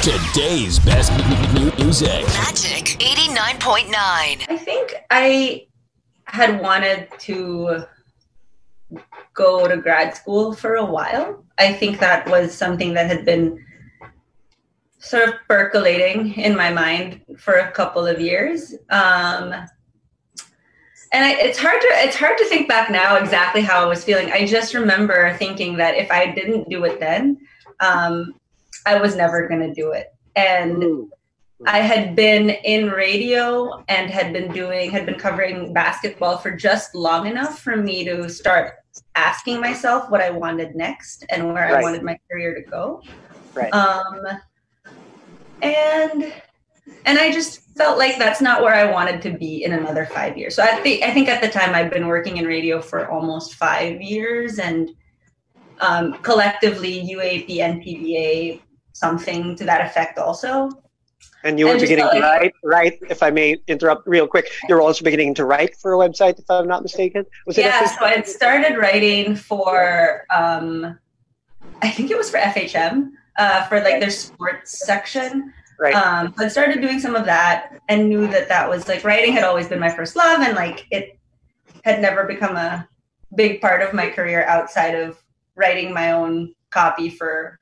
Today's best music. Magic 89.9. I think I had wanted to go to grad school for a while. I think that was something that had been sort of percolating in my mind for a couple of years. It's hard to think back now exactly how I was feeling. I just remember thinking that if I didn't do it then, I was never going to do it. And I had been in radio and had been covering basketball for just long enough for me to start asking myself what I wanted next and where I wanted my career to go. Right. And I just felt like that's not where I wanted to be in another 5 years. So I think at the time I'd been working in radio for almost 5 years, and collectively UAP and PBA, something to that effect also. And you were beginning to write, if I may interrupt real quick, you're also beginning to write for a website, if I'm not mistaken? So I had started writing for, I think it was for FHM, for like their sports section. Right. So I started doing some of that and knew that was like, writing had always been my first love, and like it had never become a big part of my career outside of writing my own copy for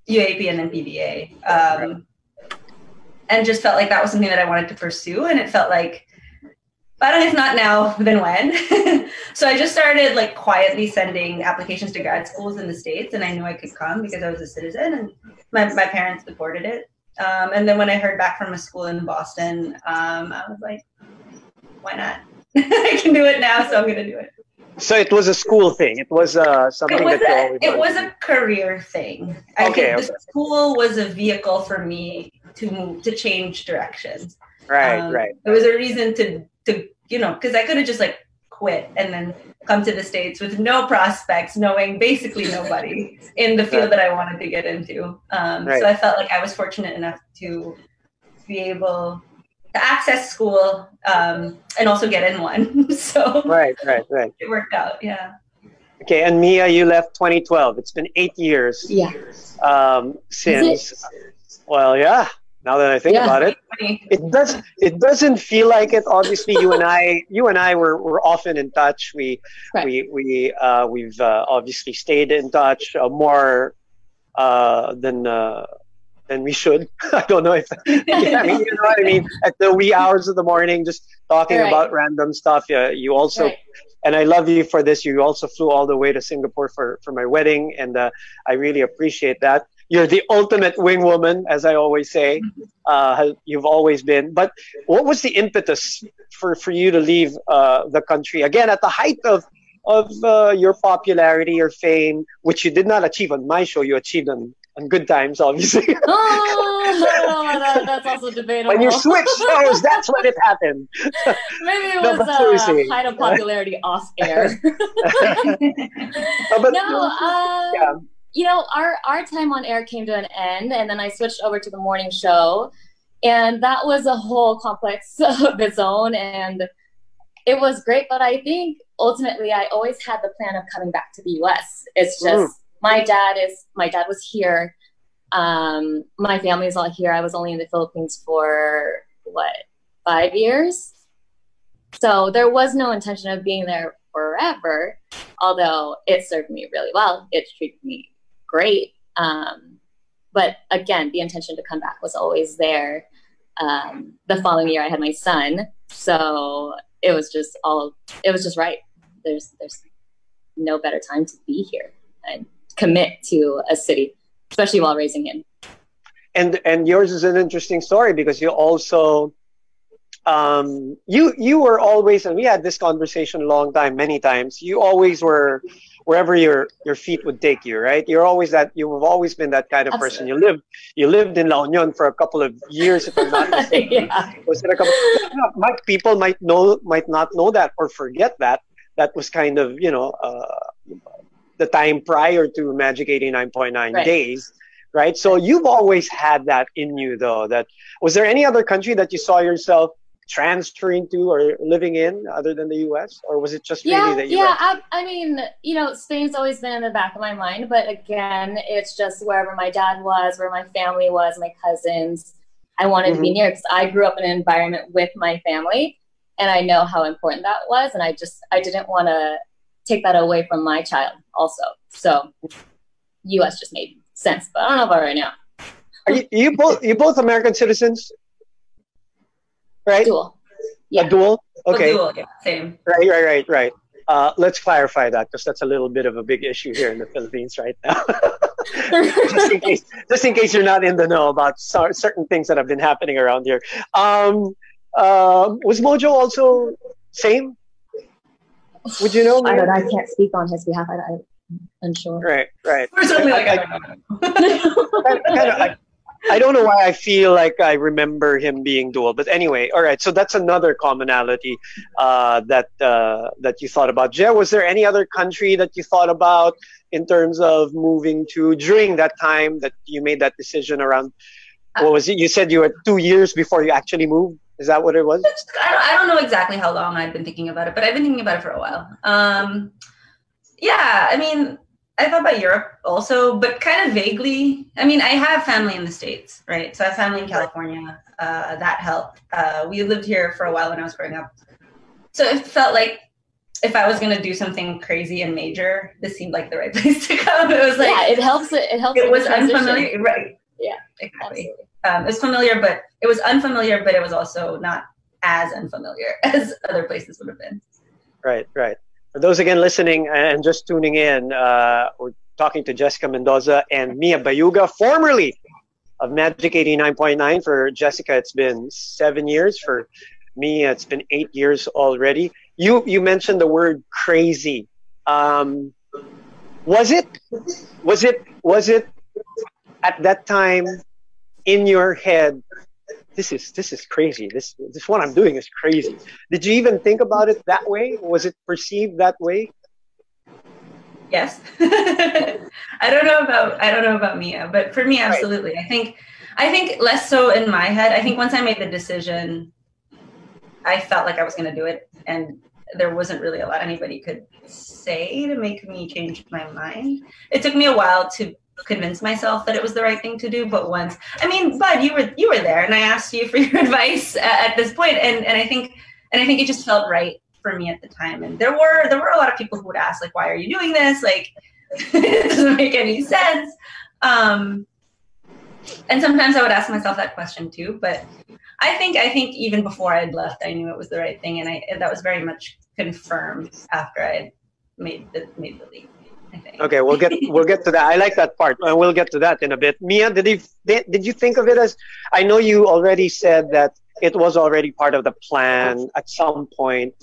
UAP and then PBA. And just felt like that was something that I wanted to pursue, and it felt like, but if not now, then when? So I just started like quietly sending applications to grad schools in the States, and I knew I could come because I was a citizen and my parents supported it. And then when I heard back from a school in Boston, I was like, why not? I can do it now, so I'm going to do it. So it was a school thing. It was something it was a career thing. I think the school was a vehicle for me to change directions. Right. It was a reason to because I could have just like quit and then come to the States with no prospects, knowing basically nobody in the field that I wanted to get into. So I felt like I was fortunate enough to be able to access school and also get in one. So right. It worked out, yeah. Okay, and Mia, you left 2012. It's been 8 years. Yeah. Since. Well, yeah. Now that I think about it, it doesn't feel like it. Obviously, you and I were often in touch. We've obviously stayed in touch more than we should. I don't know if you know what I mean. At the wee hours of the morning, just talking about random stuff. You also, and I love you for this. You also flew all the way to Singapore for my wedding, and I really appreciate that. You're the ultimate wing woman, as I always say. You've always been. But what was the impetus for you to leave the country again at the height of your popularity, your fame, which you did not achieve on my show? You achieved on Good Times, obviously. That's also debatable. When you switch shows, that's when it happened. Maybe it was height of popularity off air. Our time on air came to an end, and then I switched over to the morning show, and that was a whole complex of its own, and it was great. But I think ultimately I always had the plan of coming back to the US. It's just my dad was here. My family's all here. I was only in the Philippines for 5 years. So there was no intention of being there forever, although it served me really well. It treated me great. But again, the intention to come back was always there. The following year I had my son. So it was just right. There's no better time to be here and commit to a city, especially while raising him. And yours is an interesting story because you also you were always, and we had this conversation a long time, many times, you always were wherever your feet would take you, right? You've always been that kind of person. You lived in La Union for a couple of years, if I'm not mistaken. Was it a couple? People might not know that or forget that. That was kind of the time prior to Magic 89.9 days, right? So you've always had that in you, though. That was there any other country that you saw yourself transferring to or living in other than the US? Or was it just really the US? Yeah. I mean, Spain's always been in the back of my mind, but again, it's just wherever my dad was, where my family was, my cousins. I wanted to be near because I grew up in an environment with my family, and I know how important that was, and I didn't want to take that away from my child also. So US just made sense, but I don't know about right now. Are you both American citizens? Right? Dual. Yeah. A dual? Okay. Dual, yeah, same. Right. Let's clarify that, because that's a little bit of a big issue here in the Philippines right now. just in case you're not in the know about certain things that have been happening around here. Was Mojo also same? Would you know? I don't know. I can't speak on his behalf. I'm unsure. Right. Or something like that. I don't know why I feel like I remember him being dual, but anyway, all right. So that's another commonality that you thought about. Je, was there any other country that you thought about in terms of moving to during that time that you made that decision around? What was it? You said you were 2 years before you actually moved. Is that what it was? I don't know exactly how long I've been thinking about it, but I've been thinking about it for a while. Yeah, I mean, I thought about Europe also, but kind of vaguely. I mean, I have family in the States, right? So I have family in California. That helped. We lived here for a while when I was growing up. So it felt like if I was going to do something crazy and major, this seemed like the right place to come. It was like... Yeah, it helps. It was unfamiliar, right? Yeah, exactly. It was familiar, but it was unfamiliar, but it was also not as unfamiliar as other places would have been. Right. For those again listening and just tuning in, we're talking to Jessica Mendoza and Mia Bayuga, formerly of Magic 89.9. For Jessica, it's been 7 years. For Mia, it's been 8 years already. You mentioned the word crazy. Was it at that time in your head, this is crazy. This what I'm doing is crazy. Did you even think about it that way? Was it perceived that way? Yes. I don't know about Mia, but for me, absolutely. Right. I think less so in my head. I think once I made the decision, I felt like I was going to do it, and there wasn't really a lot anybody could say to make me change my mind. It took me a while to convince myself that it was the right thing to do, but once, I mean, Bud, you were there, and I asked you for your advice at this point, and I think it just felt right for me at the time. And there were a lot of people who would ask, like, why are you doing this? Like, it doesn't make any sense. And sometimes I would ask myself that question too. But I think even before I had left, I knew it was the right thing, and that was very much confirmed after I had made the leap. Okay, we'll get to that. I like that part, and we'll get to that in a bit. Mia, did you think of it as? I know you already said that it was already part of the plan at some point,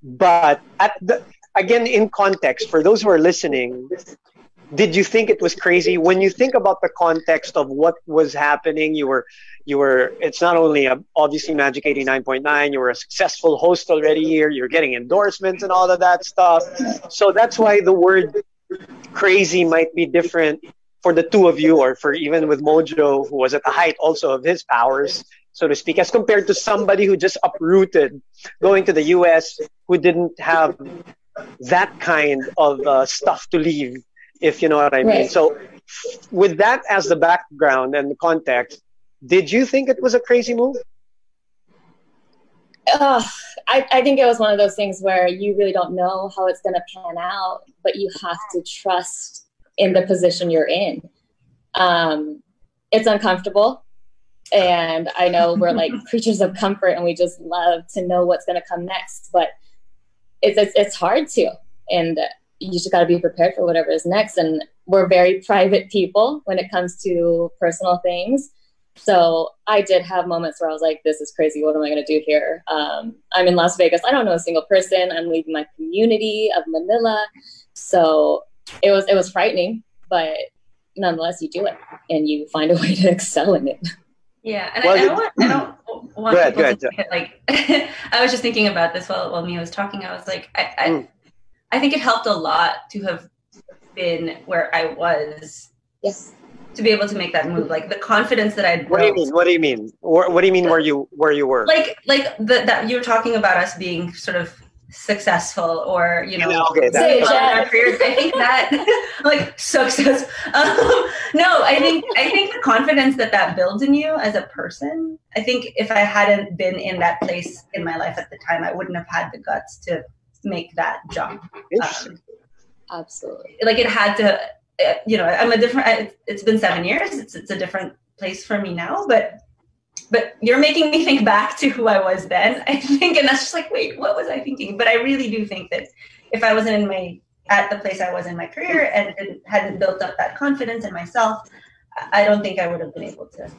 but again, in context, for those who are listening, did you think it was crazy? When you think about the context of what was happening, you were. It's not only obviously Magic 89.9. You were a successful host already here. You're getting endorsements and all of that stuff. So that's why the word crazy might be different for the two of you, or for even with Mojo, who was at the height also of his powers, so to speak, as compared to somebody who just uprooted, going to the US, who didn't have that kind of stuff to leave, if you know what I mean. Right. So with that as the background and the context, did you think it was a crazy move? I think it was one of those things where you really don't know how it's going to pan out, but you have to trust in the position you're in. It's uncomfortable, and I know we're like creatures of comfort, and we just love to know what's going to come next, but it's hard to, and you just got to be prepared for whatever is next. And we're very private people when it comes to personal things. So I did have moments where I was like, this is crazy. What am I going to do here? I'm in Las Vegas. I don't know a single person. I'm leaving my community of Manila. So it was frightening, but nonetheless, you do it and you find a way to excel in it. Yeah. And I don't want people to think it like, I was just thinking about this while Mia was talking. I was like, I think it helped a lot to have been where I was. Yes. to be able to make that move. Like the confidence that I'd built. What do you mean? What do you mean where you were? Like that you were talking about us being sort of successful, or our careers. I think that like success. No, I think the confidence that builds in you as a person. I think if I hadn't been in that place in my life at the time, I wouldn't have had the guts to make that jump. Absolutely. Like it had to. I'm a different. It's been 7 years. It's a different place for me now, but you're making me think back to who I was then, I think, and that's just like, wait, what was I thinking? But I really do think that if I wasn't at the place I was in my career and hadn't built up that confidence in myself, I don't think I would have been able to